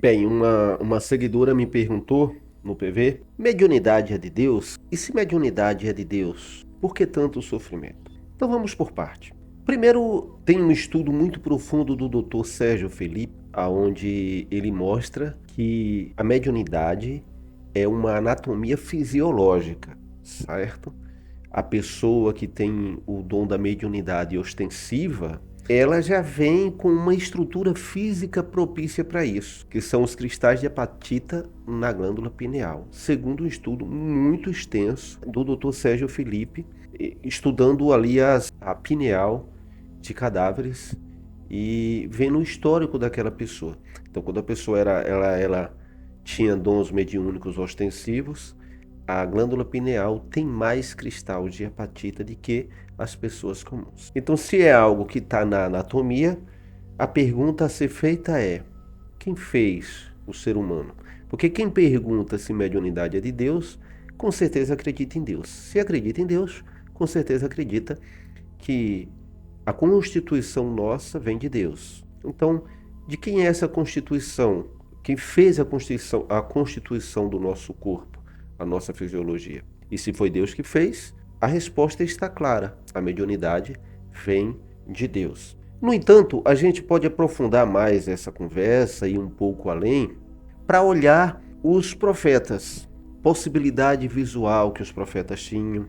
Bem, uma seguidora me perguntou no PV: mediunidade é de Deus? E se mediunidade é de Deus, por que tanto sofrimento? Então vamos por parte. Primeiro, tem um estudo muito profundo do Dr. Sérgio Felipe, aonde ele mostra que a mediunidade é uma anatomia fisiológica, certo? A pessoa que tem o dom da mediunidade ostensiva, ela já vem com uma estrutura física propícia para isso, que são os cristais de apatita na glândula pineal. Segundo um estudo muito extenso do Dr. Sérgio Felipe, estudando ali a pineal de cadáveres e vendo o histórico daquela pessoa. Então, quando a pessoa ela tinha dons mediúnicos ostensivos, a glândula pineal tem mais cristal de apatita do que as pessoas comuns. Então, se é algo que está na anatomia, a pergunta a ser feita é: quem fez o ser humano? Porque quem pergunta se mediunidade é de Deus, com certeza acredita em Deus. Se acredita em Deus, com certeza acredita que a constituição nossa vem de Deus. Então, de quem é essa constituição? Quem fez a constituição do nosso corpo, a nossa fisiologia? E se foi Deus que fez, a resposta está clara: a mediunidade vem de Deus. No entanto, a gente pode aprofundar mais essa conversa e um pouco além para olhar os profetas, possibilidade visual que os profetas tinham,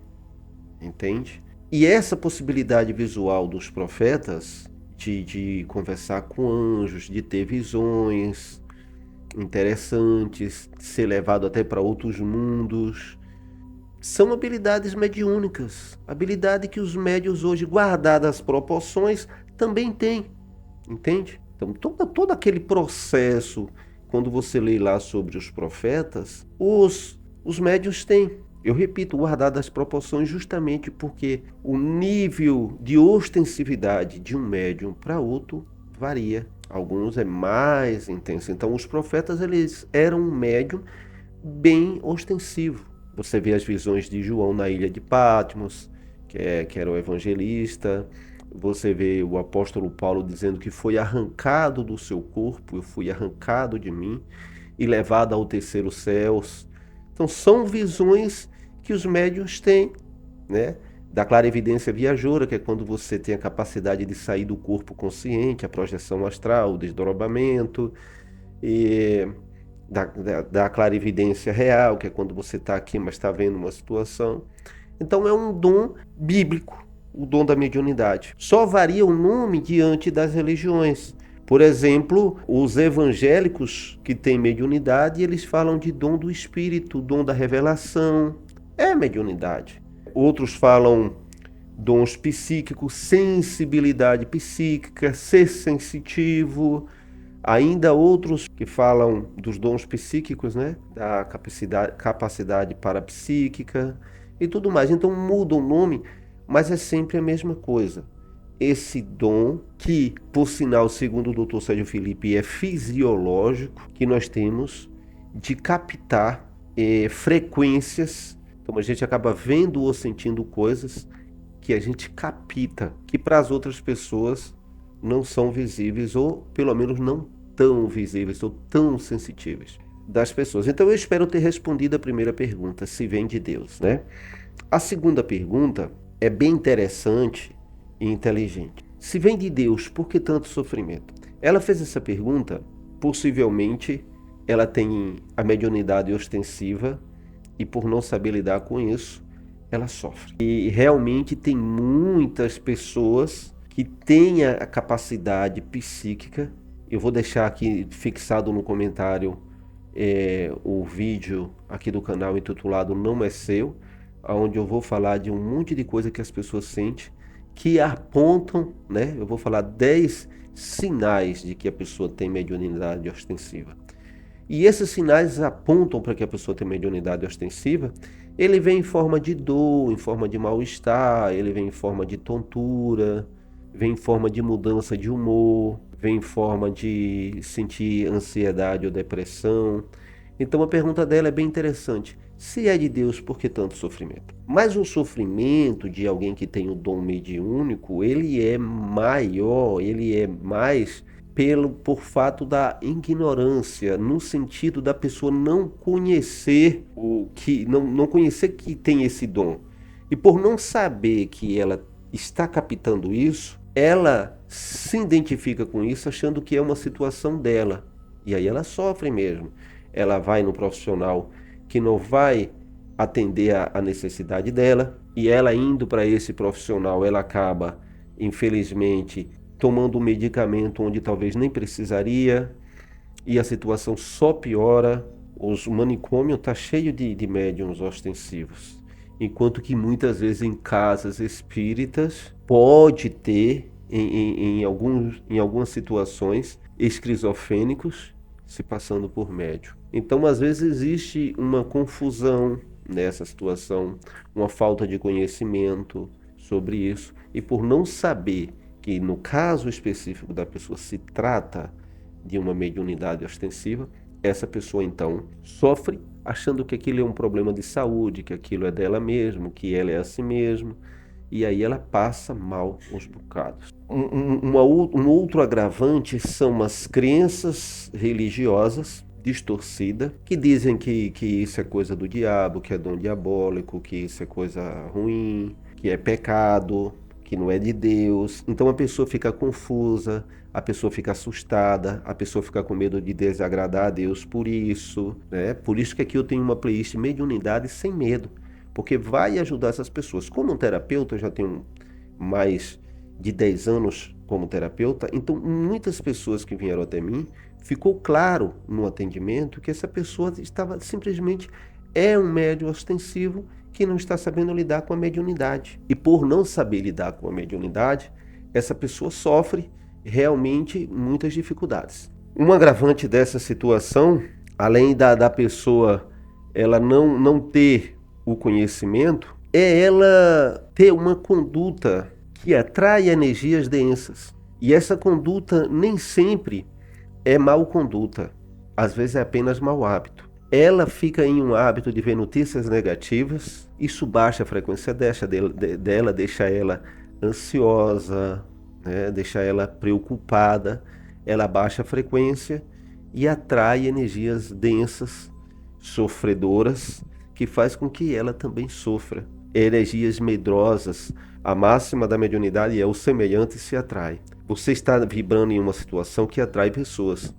entende? E essa possibilidade visual dos profetas de conversar com anjos, de ter visões interessantes, de ser levado até para outros mundos, são habilidades mediúnicas, habilidade que os médios hoje, guardadas as proporções, também têm, entende? Então, todo aquele processo, quando você lê lá sobre os profetas, os médios têm. Eu repito, guardadas as proporções, justamente porque o nível de ostensividade de um médium para outro varia. Alguns é mais intenso. Então, os profetas, eles eram um médium bem ostensivo. Você vê as visões de João na ilha de Patmos, que era o evangelista. Você vê o apóstolo Paulo dizendo que foi arrancado do seu corpo, eu fui arrancado de mim e levado ao terceiro céu. Então são visões que os médiuns têm, né? Da clarividência viajoura, que é quando você tem a capacidade de sair do corpo consciente, a projeção astral, o desdobramento, e da clarividência real, que é quando você está aqui, mas está vendo uma situação. Então é um dom bíblico, o dom da mediunidade. Só varia o nome diante das religiões. Por exemplo, os evangélicos que têm mediunidade, eles falam de dom do espírito, dom da revelação. É mediunidade. Outros falam dons psíquicos, sensibilidade psíquica, ser sensitivo. Ainda outros que falam dos dons psíquicos, né? Da capacidade parapsíquica e tudo mais. Então muda o nome, mas é sempre a mesma coisa. Esse dom, que, por sinal, segundo o Dr. Sérgio Felipe, é fisiológico, que nós temos de captar frequências. Então a gente acaba vendo ou sentindo coisas que a gente capta, que para as outras pessoas não são visíveis, ou pelo menos não tão visíveis ou tão sensitíveis das pessoas. Então eu espero ter respondido a primeira pergunta, se vem de Deus, né? A segunda pergunta é bem interessante e inteligente. Se vem de Deus, por que tanto sofrimento? Ela fez essa pergunta, possivelmente ela tem a mediunidade ostensiva e por não saber lidar com isso, ela sofre. E realmente tem muitas pessoas que têm a capacidade psíquica. Eu vou deixar aqui fixado no comentário o vídeo aqui do canal intitulado Não É Seu, onde eu vou falar de um monte de coisa que as pessoas sentem, que apontam, né? Eu vou falar 10 sinais de que a pessoa tem mediunidade ostensiva. E esses sinais apontam para que a pessoa tem mediunidade ostensiva. Ele vem em forma de dor, em forma de mal-estar, ele vem em forma de tontura, vem em forma de mudança de humor, vem em forma de sentir ansiedade ou depressão. Então a pergunta dela é bem interessante. Se é de Deus, por que tanto sofrimento? Mas o sofrimento de alguém que tem o dom mediúnico, ele é maior, ele é mais por fato da ignorância, no sentido da pessoa não conhecer não conhecer que tem esse dom. E por não saber que ela está captando isso, ela se identifica com isso achando que é uma situação dela. E aí ela sofre mesmo. Ela vai no profissional que não vai atender a necessidade dela, e ela indo para esse profissional, ela acaba, infelizmente, tomando um medicamento onde talvez nem precisaria, e a situação só piora. O manicômio está cheio de médiums ostensivos, enquanto que muitas vezes em casas espíritas pode ter, em algumas situações, esquizofrênicos se passando por médium. Então, às vezes existe uma confusão nessa situação, uma falta de conhecimento sobre isso, e por não saber que no caso específico da pessoa se trata de uma mediunidade ostensiva, essa pessoa então sofre achando que aquilo é um problema de saúde, que aquilo é dela mesma, que ela é assim mesmo, e aí ela passa mal uns bocados. Um outro agravante são as crenças religiosas distorcidas, que dizem que isso é coisa do diabo, que é dom diabólico, que isso é coisa ruim, que é pecado, que não é de Deus. Então a pessoa fica confusa, a pessoa fica assustada, a pessoa fica com medo de desagradar a Deus por isso, né? Por isso que aqui eu tenho uma playlist Mediunidade Sem Medo, porque vai ajudar essas pessoas. Como um terapeuta, eu já tenho mais de 10 anos como terapeuta, então muitas pessoas que vieram até mim, ficou claro no atendimento que essa pessoa estava simplesmente um médium ostensivo que não está sabendo lidar com a mediunidade. E por não saber lidar com a mediunidade, essa pessoa sofre realmente muitas dificuldades. Um agravante dessa situação, além da pessoa ela não ter o conhecimento, é ela ter uma conduta que atrai energias densas. E essa conduta nem sempre é mal conduta, às vezes é apenas mau hábito. Ela fica em um hábito de ver notícias negativas, isso baixa a frequência dela, deixa ela ansiosa, né? Deixa ela preocupada, ela baixa a frequência e atrai energias densas, sofredoras, que faz com que ela também sofra. Energias medrosas, a máxima da mediunidade é o semelhante se atrai. Você está vibrando em uma situação que atrai pessoas.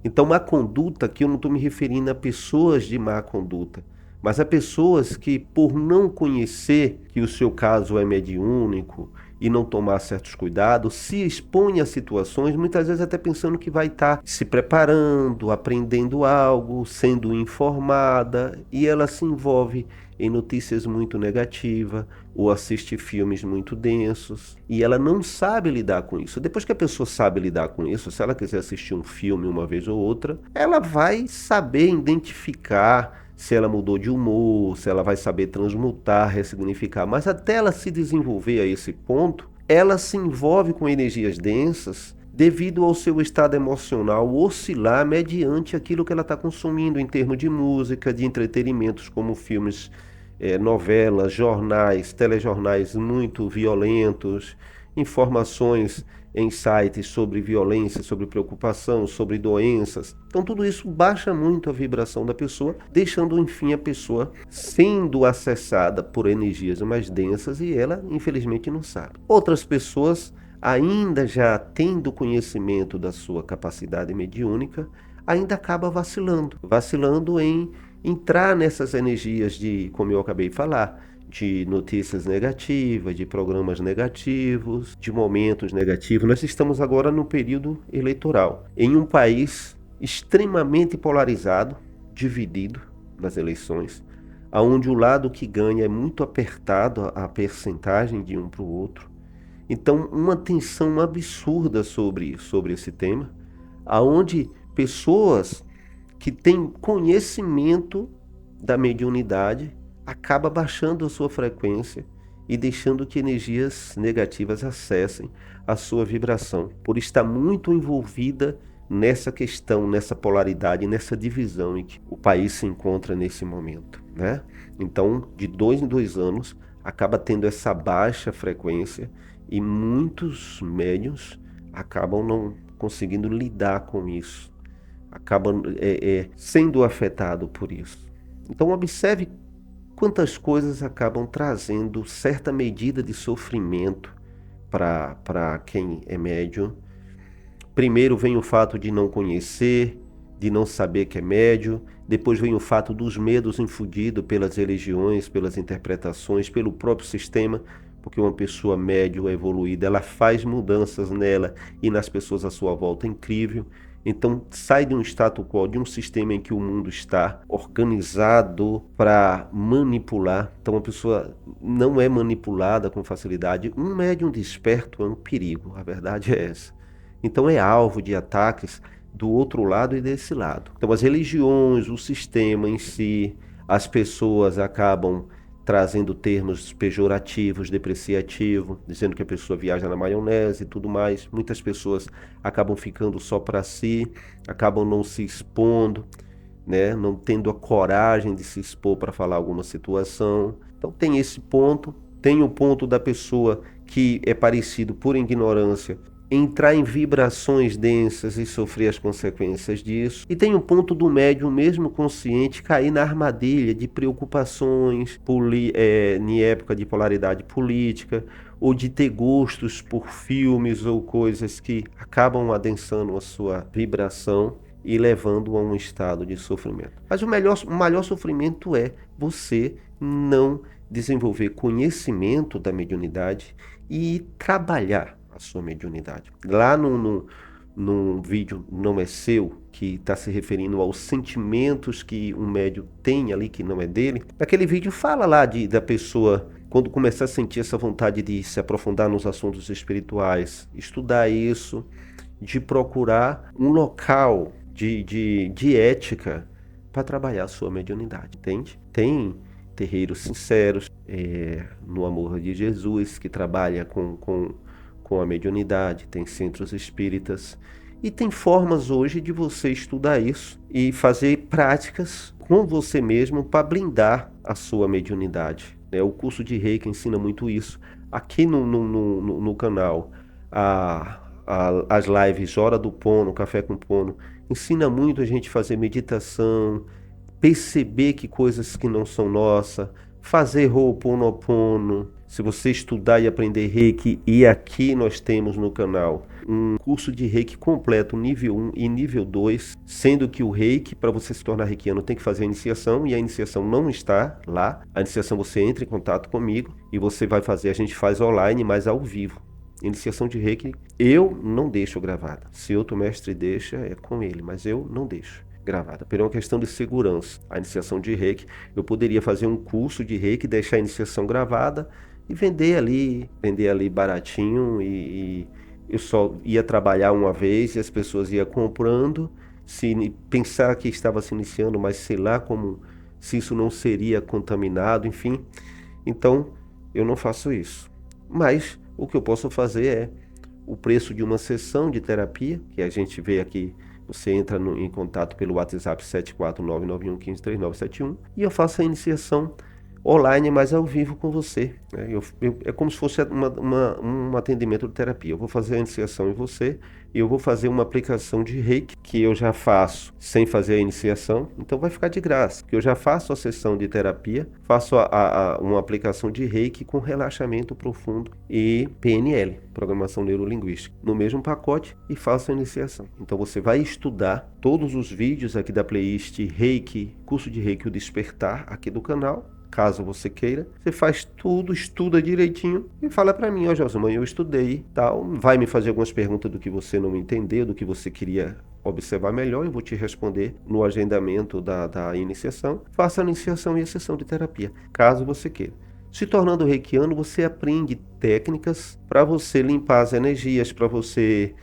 Então, má conduta, aqui eu não estou me referindo a pessoas de má conduta, mas a pessoas que, por não conhecer que o seu caso é mediúnico e não tomar certos cuidados, se expõe a situações, muitas vezes até pensando que vai estar se preparando, aprendendo algo, sendo informada, e ela se envolve em notícias muito negativas ou assiste filmes muito densos, e ela não sabe lidar com isso. Depois que a pessoa sabe lidar com isso, se ela quiser assistir um filme uma vez ou outra, ela vai saber identificar se ela mudou de humor, se ela vai saber transmutar, ressignificar. Mas até ela se desenvolver a esse ponto, ela se envolve com energias densas devido ao seu estado emocional oscilar mediante aquilo que ela está consumindo em termos de música, de entretenimentos como filmes, novelas, jornais, telejornais muito violentos, informações em sites sobre violência, sobre preocupação, sobre doenças. Então tudo isso baixa muito a vibração da pessoa, deixando enfim a pessoa sendo acessada por energias mais densas e ela infelizmente não sabe. Outras pessoas, ainda já tendo conhecimento da sua capacidade mediúnica, ainda acaba vacilando em entrar nessas energias de, como eu acabei de falar, de notícias negativas, de programas negativos, de momentos negativos. Nós estamos agora no período eleitoral, em um país extremamente polarizado, dividido nas eleições, onde o lado que ganha é muito apertado a percentagem de um para o outro. Então, uma tensão absurda sobre esse tema, aonde pessoas que têm conhecimento da mediunidade acaba baixando a sua frequência e deixando que energias negativas acessem a sua vibração, por estar muito envolvida nessa questão, nessa polaridade, nessa divisão em que o país se encontra nesse momento, né? Então, de 2 em 2 anos, acaba tendo essa baixa frequência e muitos médiuns acabam conseguindo lidar com isso, acaba sendo afetado por isso. Então observe quantas coisas acabam trazendo certa medida de sofrimento para quem é médium. Primeiro vem o fato de não conhecer, de não saber que é médium. Depois vem o fato dos medos infundidos pelas religiões, pelas interpretações, pelo próprio sistema, porque uma pessoa médium evoluída, ela faz mudanças nela e nas pessoas à sua volta, é incrível. Então sai de um status quo, de um sistema em que o mundo está organizado para manipular. Então a pessoa não é manipulada com facilidade. Um médium desperto é um perigo, a verdade é essa. Então é alvo de ataques do outro lado e desse lado. Então as religiões, o sistema em si, as pessoas acabam trazendo termos pejorativos, depreciativos, dizendo que a pessoa viaja na maionese e tudo mais. Muitas pessoas acabam ficando só para si, acabam não se expondo, né? Não tendo a coragem de se expor para falar alguma situação. Então tem esse ponto. Tem o ponto da pessoa que é parecido por ignorância, entrar em vibrações densas e sofrer as consequências disso. E tem um ponto do médium, mesmo consciente, cair na armadilha de preocupações em época de polaridade política, ou de ter gostos por filmes ou coisas que acabam adensando a sua vibração e levando a um estado de sofrimento. Mas o maior sofrimento é você não desenvolver conhecimento da mediunidade e trabalhar a sua mediunidade. Lá num vídeo Não É Seu, que está se referindo aos sentimentos que um médium tem ali que não é dele, naquele vídeo fala lá da pessoa, quando começar a sentir essa vontade de se aprofundar nos assuntos espirituais, estudar isso, de procurar um local de ética para trabalhar a sua mediunidade, entende? Tem terreiros sinceros no amor de Jesus que trabalha com a mediunidade, tem centros espíritas e tem formas hoje de você estudar isso e fazer práticas com você mesmo para blindar a sua mediunidade. O curso de Reiki ensina muito isso. Aqui no canal, as lives Hora do Pono, Café com Pono, ensina muito a gente fazer meditação, perceber que coisas que não são nossas, fazer Ho'oponopono. Se você estudar e aprender Reiki, e aqui nós temos no canal um curso de Reiki completo, nível 1 e nível 2, sendo que o Reiki, para você se tornar reikiano, tem que fazer a iniciação, e a iniciação não está lá. A iniciação você entra em contato comigo e você vai fazer, a gente faz online, mas ao vivo. Iniciação de Reiki, eu não deixo gravada. Se outro mestre deixa, é com ele, mas eu não deixo gravada, por uma questão de segurança. A iniciação de Reiki, eu poderia fazer um curso de Reiki, deixar a iniciação gravada e vender ali baratinho, e eu só ia trabalhar uma vez e as pessoas iam comprando, se pensar que estava se iniciando, mas sei lá como, se isso não seria contaminado, enfim. Então, eu não faço isso. Mas o que eu posso fazer é o preço de uma sessão de terapia, que a gente vê aqui. Você entra em contato pelo WhatsApp 74991153971 e eu faço a iniciação online, mas ao vivo com você. É como se fosse um atendimento de terapia. Eu vou fazer a iniciação em você e eu vou fazer uma aplicação de Reiki, que eu já faço sem fazer a iniciação, então vai ficar de graça, porque eu já faço a sessão de terapia, faço uma aplicação de Reiki com relaxamento profundo e PNL, Programação Neurolinguística, no mesmo pacote, e faço a iniciação. Então você vai estudar todos os vídeos aqui da playlist Reiki, curso de Reiki, o Despertar, aqui do canal. Caso você queira, você faz tudo, estuda direitinho e fala para mim: ó, Josimar, eu estudei, tal, vai me fazer algumas perguntas do que você não entendeu, do que você queria observar melhor, eu vou te responder no agendamento da iniciação. Faça a iniciação e a sessão de terapia, caso você queira. Se tornando reikiano, você aprende técnicas para você limpar as energias, para você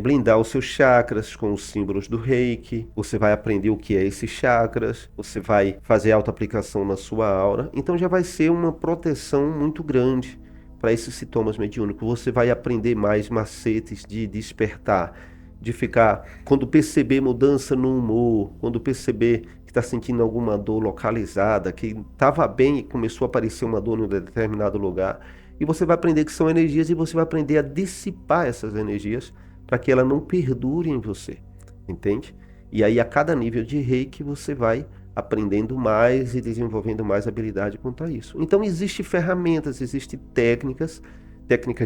blindar os seus chakras com os símbolos do Reiki. Você vai aprender o que é esses chakras, você vai fazer auto-aplicação na sua aura, então já vai ser uma proteção muito grande para esses sintomas mediúnicos. Você vai aprender mais macetes de despertar, de ficar, quando perceber mudança no humor, quando perceber que está sentindo alguma dor localizada, que estava bem e começou a aparecer uma dor em um determinado lugar, e você vai aprender que são energias e você vai aprender a dissipar essas energias para que ela não perdure em você, entende? E aí a cada nível de reiki você vai aprendendo mais e desenvolvendo mais habilidade quanto a isso. Então existem ferramentas, existem técnicas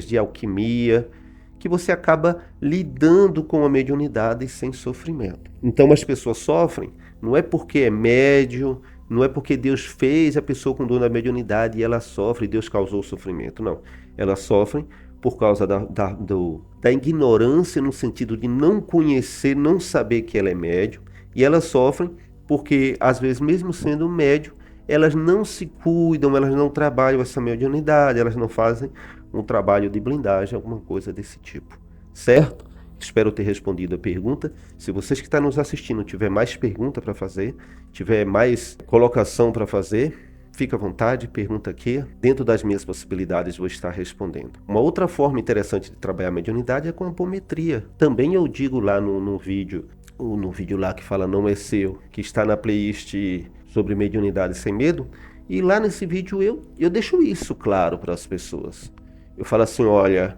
de alquimia, que você acaba lidando com a mediunidade sem sofrimento. Então as pessoas sofrem, não é porque é médium, não é porque Deus fez a pessoa com dor na mediunidade e ela sofre e Deus causou o sofrimento, não. Elas sofrem por causa da ignorância no sentido de não conhecer, não saber que ela é médium, e elas sofrem porque, às vezes, mesmo sendo médium, elas não se cuidam, elas não trabalham essa mediunidade, elas não fazem um trabalho de blindagem, alguma coisa desse tipo. Certo? Espero ter respondido a pergunta. Se vocês que estão nos assistindo tiver mais pergunta para fazer, tiver mais colocação para fazer, fica à vontade, pergunta aqui. Dentro das minhas possibilidades vou estar respondendo. Uma outra forma interessante de trabalhar a mediunidade é com a apometria. Também eu digo lá no vídeo lá que fala Não É Seu, que está na playlist sobre mediunidade sem medo, e lá nesse vídeo eu deixo isso claro para as pessoas. Eu falo assim, olha,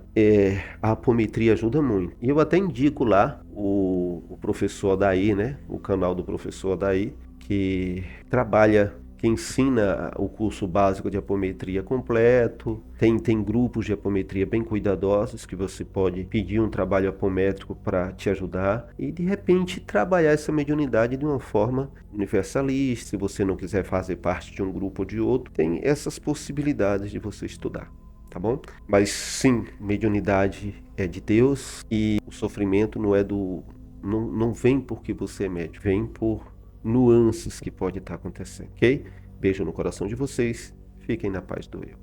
a apometria ajuda muito. E eu até indico lá o professor Adair, né? O canal do professor Adair, que ensina o curso básico de apometria completo. Tem grupos de apometria bem cuidadosos que você pode pedir um trabalho apométrico para te ajudar e de repente trabalhar essa mediunidade de uma forma universalista. Se você não quiser fazer parte de um grupo ou de outro, tem essas possibilidades de você estudar. Tá bom? Mas sim, mediunidade é de Deus e o sofrimento não vem porque você é médium, vem por nuances que pode estar acontecendo, ok? Beijo no coração de vocês, fiquem na paz do eu.